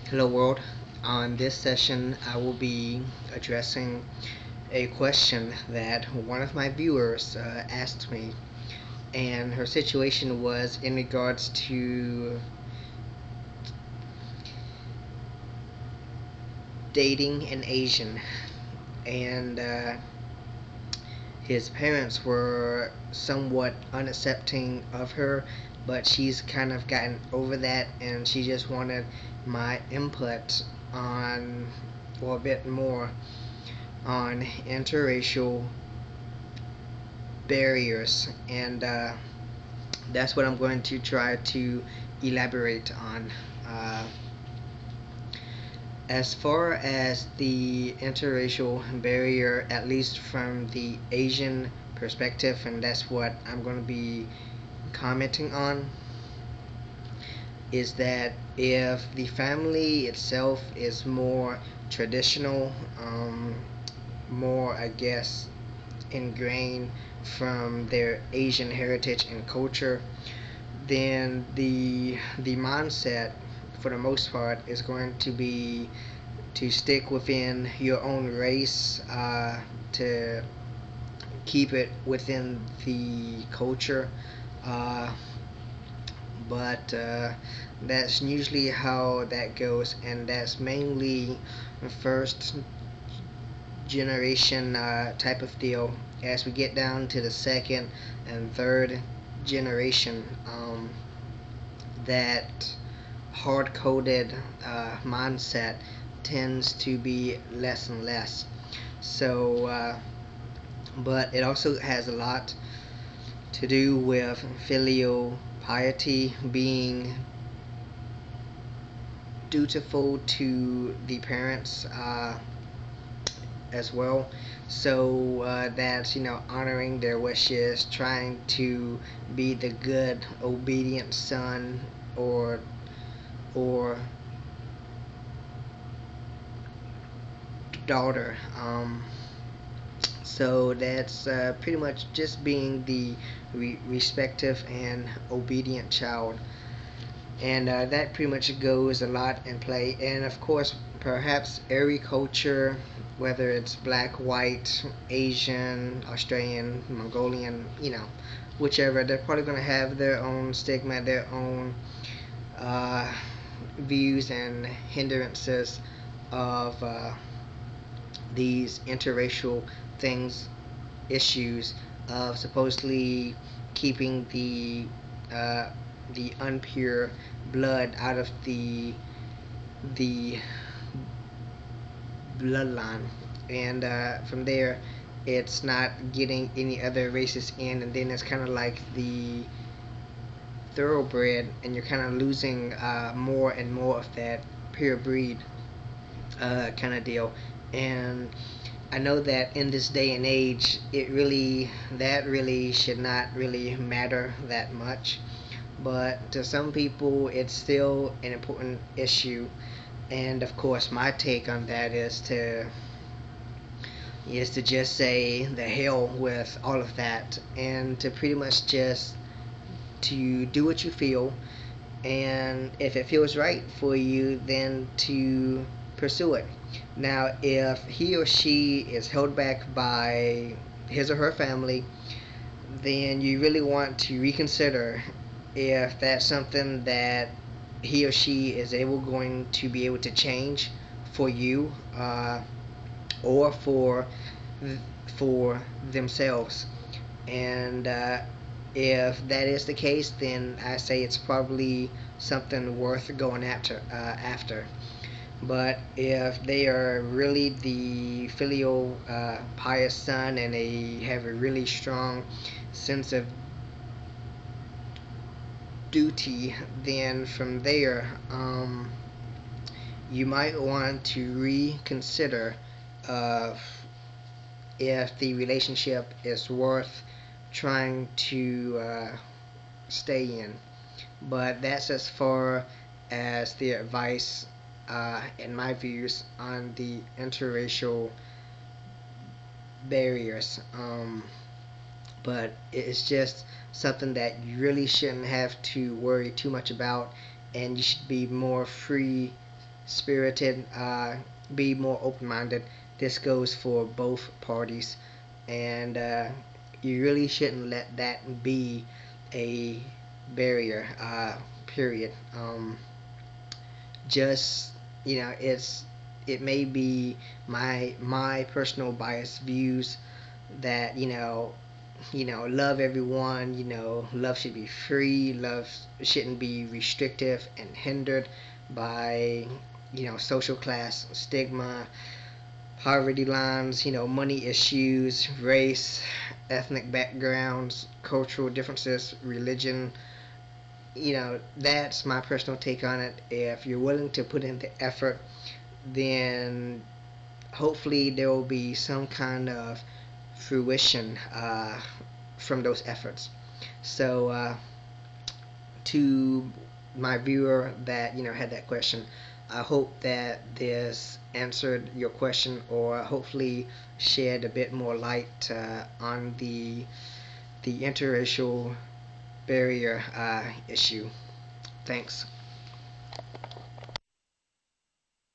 Hello world. On this session, I will be addressing a question that one of my viewers asked me, and her situation was in regards to dating an Asian, and his parents were somewhat unaccepting of her, but she's kind of gotten over that, and she just wanted my input on, or a bit more on interracial barriers, and that's what I'm going to try to elaborate on. Uh, as far as the interracial barrier, at least from the Asian perspective, and that's what I'm going to be commenting on, is that if the family itself is more traditional, more, I guess, ingrained from their Asian heritage and culture, then the mindset for the most part is going to be to stick within your own race, to keep it within the culture, uh, but that's usually how that goes, and that's mainly the first generation type of deal. As we get down to the second and third generation, that hard coded mindset tends to be less and less. So, but it also has a lot to do with filial piety, being dutiful to the parents, as well. So that's, honoring their wishes, trying to be the good, obedient son, or daughter. So that's pretty much just being the respective and obedient child, and that pretty much goes a lot in play. And of course, perhaps every culture, whether it's black, white, Asian, Australian, Mongolian, whichever, they're probably going to have their own stigma, their own uh, views and hindrances of these interracial things, issues of supposedly keeping uh, the unpure blood out of the bloodline, and from there, it's not getting any other races in, and then it's kind of like the thoroughbred, and you're kind of losing more and more of that pure breed kind of deal. And I know that in this day and age, that really should not really matter that much, but to some people, it's still an important issue. And of course, my take on that is to just say the hell with all of that, and to pretty much just to do what you feel, and if it feels right for you, then to pursue it. Now, if he or she is held back by his or her family, then you really want to reconsider if that's something that he or she is going to be able to change for you, or for themselves. And if that is the case, then I say it's probably something worth going after. But if they are really the filial pious son, and they have a really strong sense of duty, then from there, you might want to reconsider uh, if the relationship is worth trying to stay in. But that's as far as the advice and my views on the interracial barriers. But it's just something that you really shouldn't have to worry too much about, and you should be more free spirited, be more open-minded. This goes for both parties, and you really shouldn't let that be a barrier. Period. Just it may be my personal biased views that love everyone. Love should be free. Love shouldn't be restrictive and hindered by social class stigma, poverty lines, money issues, race, ethnic backgrounds, cultural differences, religion. That's my personal take on it. If you're willing to put in the effort, then hopefully there will be some kind of fruition from those efforts. So, to my viewer that had that question, I hope that this answered your question, or hopefully shed a bit more light on the interracial barrier issue. Thanks.